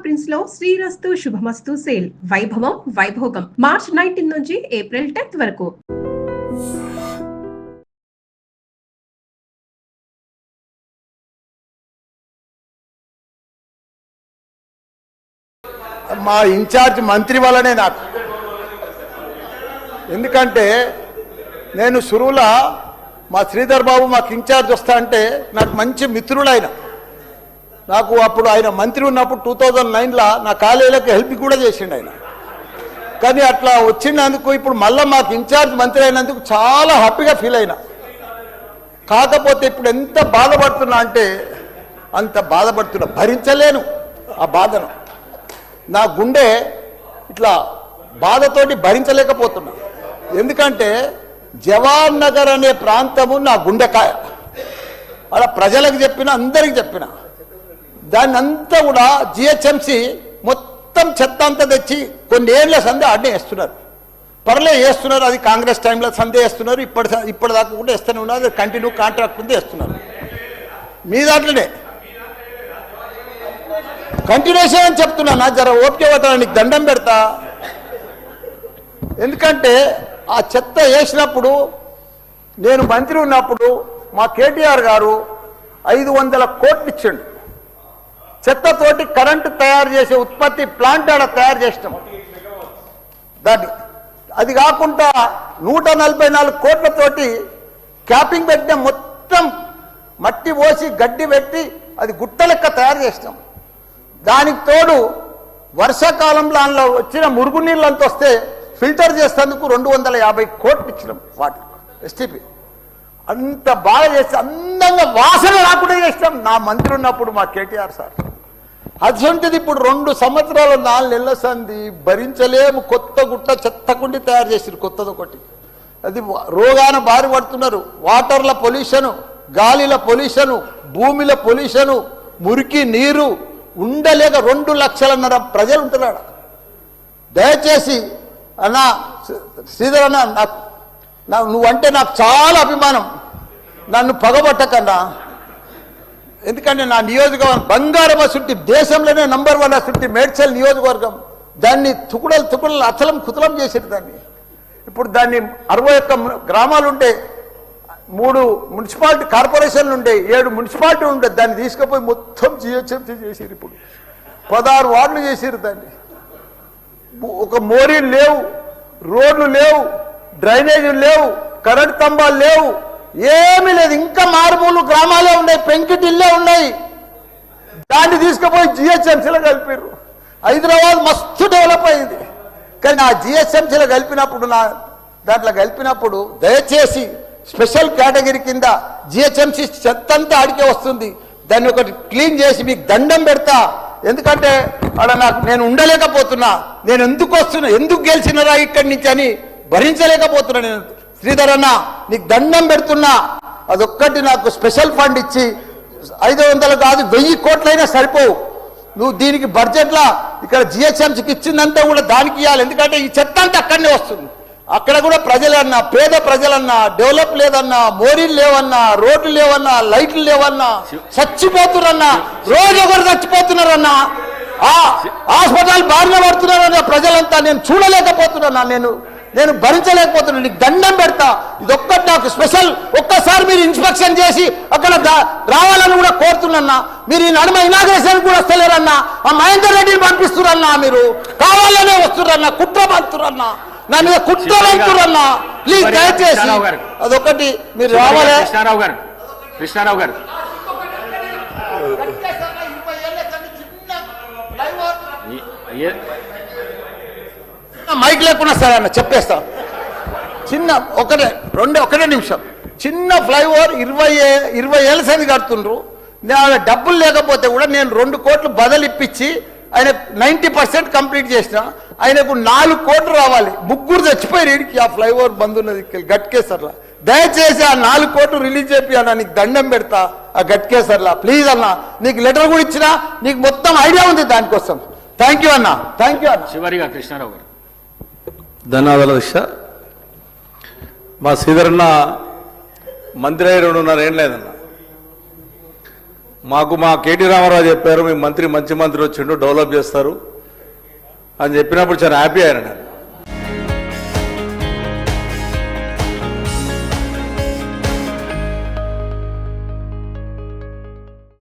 Prince లో శ్రీరస్తు శుభమస్తు sale వైభవం Vaibhogam March 19 నుంచి ఏప్రిల్ 10th వరకు. మా ఇన్ఛార్జ్ మంత్రి వల్లనే నాకు, ఎందుకంటే నేను సురువుల మా శ్రీధర్ బాబు మాకు ఇన్ఛార్జ్ వస్తా అంటే నాకు మంచి మిత్రుడు ఆయన. నాకు అప్పుడు ఆయన మంత్రి ఉన్నప్పుడు 2009లో నా కాలేజీలకు హెల్ప్ కూడా చేసిండు ఆయన. కానీ అట్లా వచ్చినందుకు ఇప్పుడు మళ్ళీ మాకు ఇన్ఛార్జ్ మంత్రి అయినందుకు చాలా హ్యాపీగా ఫీల్ అయినా. కాకపోతే ఇప్పుడు ఎంత బాధపడుతున్నా అంటే అంత బాధపడుతున్నా, భరించలేను ఆ బాధను. నా గుండె ఇట్లా బాధతోటి భరించలేకపోతున్నా. ఎందుకంటే జవాన్ నగర్ అనే ప్రాంతము నా గుండెకాయ. అలా ప్రజలకు చెప్పిన, అందరికి చెప్పిన, దాన్ని అంతా కూడా జిహెచ్ఎంసి మొత్తం చెత్త అంతా తెచ్చి కొన్ని ఏళ్ళ సందే ఆడనే వేస్తున్నారు. పర్లే వేస్తున్నారు, అది కాంగ్రెస్ టైంలో సందే వేస్తున్నారు, ఇప్పటిదాకా కూడా వేస్తూనే ఉన్నారు. అది కంటిన్యూ కాంట్రాక్ట్ ఉంది వేస్తున్నారు. మీ దాంట్లోనే కంటిన్యూషన్ అని చెప్తున్నా. నా జర ఓపిక పట్టడానికి దండం పెడతా. ఎందుకంటే ఆ చెత్త వేసినప్పుడు నేను మంత్రి ఉన్నప్పుడు మా కేటీఆర్ గారు 500 కోట్లు ఇచ్చిండు. చెత్తతోటి కరెంటు తయారు చేసే ఉత్పత్తి ప్లాంట్ ఆడ తయారు చేసినాం దాన్ని. అది కాకుండా 144 కోట్లతోటి క్యాపింగ్ పెట్టిన, మొత్తం మట్టి పోసి గడ్డి పెట్టి అది గుట్ట లెక్క తయారు చేసినాం. దానికి తోడు వర్షాకాలంలో అందులో వచ్చిన మురుగునీళ్ళు అంత వస్తే ఫిల్టర్ చేసేందుకు 250 కోట్లు ఇచ్చినాం వాటి ఎస్టీపీ. అంత బాగా చేసి అందంగా వాసన రాకుండా చేసినాం నా మంత్రి ఉన్నప్పుడు మా కేటీఆర్ సార్. అటువంటిది ఇప్పుడు 2 సంవత్సరాలు 4 నెలల సంది భరించలేము. కొత్త గుట్ట చెత్తకుండి తయారు చేసారు, కొత్తది ఒకటి. అది రోగాన బారి పడుతున్నారు. వాటర్ల పొల్యూషను, గాలిల పొల్యూషను, భూమిల పొల్యూషను, మురికి నీరు ఉండలేక 2 లక్షలన్నర ప్రజలు ఉంటున్నాడు. దయచేసి అన్నా శ్రీధర్ అన్న, నువ్వంటే నాకు చాలా అభిమానం, నన్ను పగబట్టకన్నా. ఎందుకంటే నా నియోజకవర్గం బంగారం అసుంటి, దేశంలోనే నంబర్ 1 అసుంటి మేడ్చల్ నియోజకవర్గం. దాన్ని తుకుడలు అచలం కుతలం చేసేది దాన్ని. ఇప్పుడు దాన్ని 61 గ్రామాలు ఉంటే, 3 మున్సిపాలిటీ కార్పొరేషన్లు ఉండే, 7 మున్సిపాలిటీ ఉండే. దాన్ని తీసుకుపోయి మొత్తం జిహెచ్ఎంసీ చేసారు. ఇప్పుడు 16 వార్డులు చేసారు దాన్ని. ఒక మోరీలు లేవు, రోడ్లు లేవు, డ్రైనేజీలు లేవు, కరెంట్ స్తంభాలు లేవు, ఏమీ లేదు. ఇంకా మారుమూలు గ్రామాలే ఉన్నాయి, పెంకిటిల్లే ఉన్నాయి. దాన్ని తీసుకుపోయి జిహెచ్ఎంసీలో కలిపారు. హైదరాబాద్ మస్తు డెవలప్ అయింది. కానీ ఆ జిహెచ్ఎంసీలో కలిపినప్పుడు, దాంట్లో కలిపినప్పుడు దయచేసి స్పెషల్ కేటగిరీ కింద జిహెచ్ఎంసీ చెత్త అంతా ఆడికే వస్తుంది. దాన్ని ఒకటి క్లీన్ చేసి మీకు దండం పెడతా. ఎందుకంటే అక్కడ నేను ఉండలేకపోతున్నా. నేను ఎందుకు వస్తున్నా, ఎందుకు గెలిచినరా ఇక్కడి నుంచి అని భరించలేకపోతున్నా. నేను శ్రీధర్ అన్న నీకు దండం పెడుతున్నా. అదొక్కటి నాకు స్పెషల్ ఫండ్ ఇచ్చి 500 కాదు 1000 కోట్లైనా సరిపోవు. నువ్వు దీనికి బడ్జెట్లో ఇక్కడ జిహెచ్ఎంసీకి ఇచ్చిందంతా కూడా దానికి ఇవ్వాలి. ఎందుకంటే ఈ చెత్త అంతా అక్కడనే వస్తుంది. అక్కడ కూడా ప్రజలన్నా, పేద ప్రజలన్నా, డెవలప్ లేదన్నా, మోరీలు లేవన్నా, రోడ్లు లేవన్నా, లైట్లు లేవన్నా, చచ్చిపోతున్నారన్నా, రోజు ఒకరు చచ్చిపోతున్నారన్నా, హాస్పిటల్ బారిన పడుతున్నారన్నా ప్రజలంతా. నేను చూడలేకపోతున్నా, నేను భరించలేకపోతున్నా. నీకు దండం పెడతా. ఇదొక్కటి నాకు స్పెషల్. ఒక్కసారి మీరు ఇన్స్పెక్షన్ చేసి అక్కడ రావాలని కూడా కోరుతున్నా. మీరు ఈ నడుమ ఇనాగ్రేషన్ కూడా వస్తలేరన్నా. ఆ మహేందర్ రెడ్డిని పంపిస్తురన్నా. మీరు కావాలనే వస్తురన్నా, కుట్ర పంపుతురన్నా, నా మీద కుట్ర పంపుతురన్నా. ప్లీజ్ దయచేసి అదొకటి మీరు రావాలి. కృష్ణారావు గారు మైక్ లేకుండా సరే అన్న చెప్పేస్తా. చిన్న ఒకటే నిమిషం. చిన్న ఫ్లైఓవర్ 20 ఏళ్ళ సంది కడుతుండ్రు. డబ్బులు లేకపోతే కూడా నేను 2 కోట్లు బదలిప్పించి ఆయన 90% కంప్లీట్ చేసిన. ఆయనకు 4 కోట్లు రావాలి. 3 చచ్చిపోయారు వీడికి. ఆ ఫ్లైఓవర్ బంద్ ఉన్నది గట్కేసర్లా. దయచేసి ఆ 4 కోట్లు రిలీజ్ చేపి అన్న, నీకు దండం పెడతా. ఆ గట్కేసర్లా ప్లీజ్ అన్న. నీకు లెటర్ కూడా ఇచ్చినా, నీకు మొత్తం ఐడియా ఉంది దానికోసం. థ్యాంక్ యూ అన్న, థ్యాంక్ యూ అన్న. చివరిగా కృష్ణారావు గారు. ధన్యవాదాలు దిశ. మా శ్రీధరన్న మంత్రి అయ్యి 2.5 ఏళ్ళు లేదన్న. మా కేటీ రామారావు చెప్పారు, మీ మంత్రి మంచి మంత్రి వచ్చిండు, డెవలప్ చేస్తారు అని చెప్పినప్పుడు చాలా హ్యాపీ అయ్యాను నేను.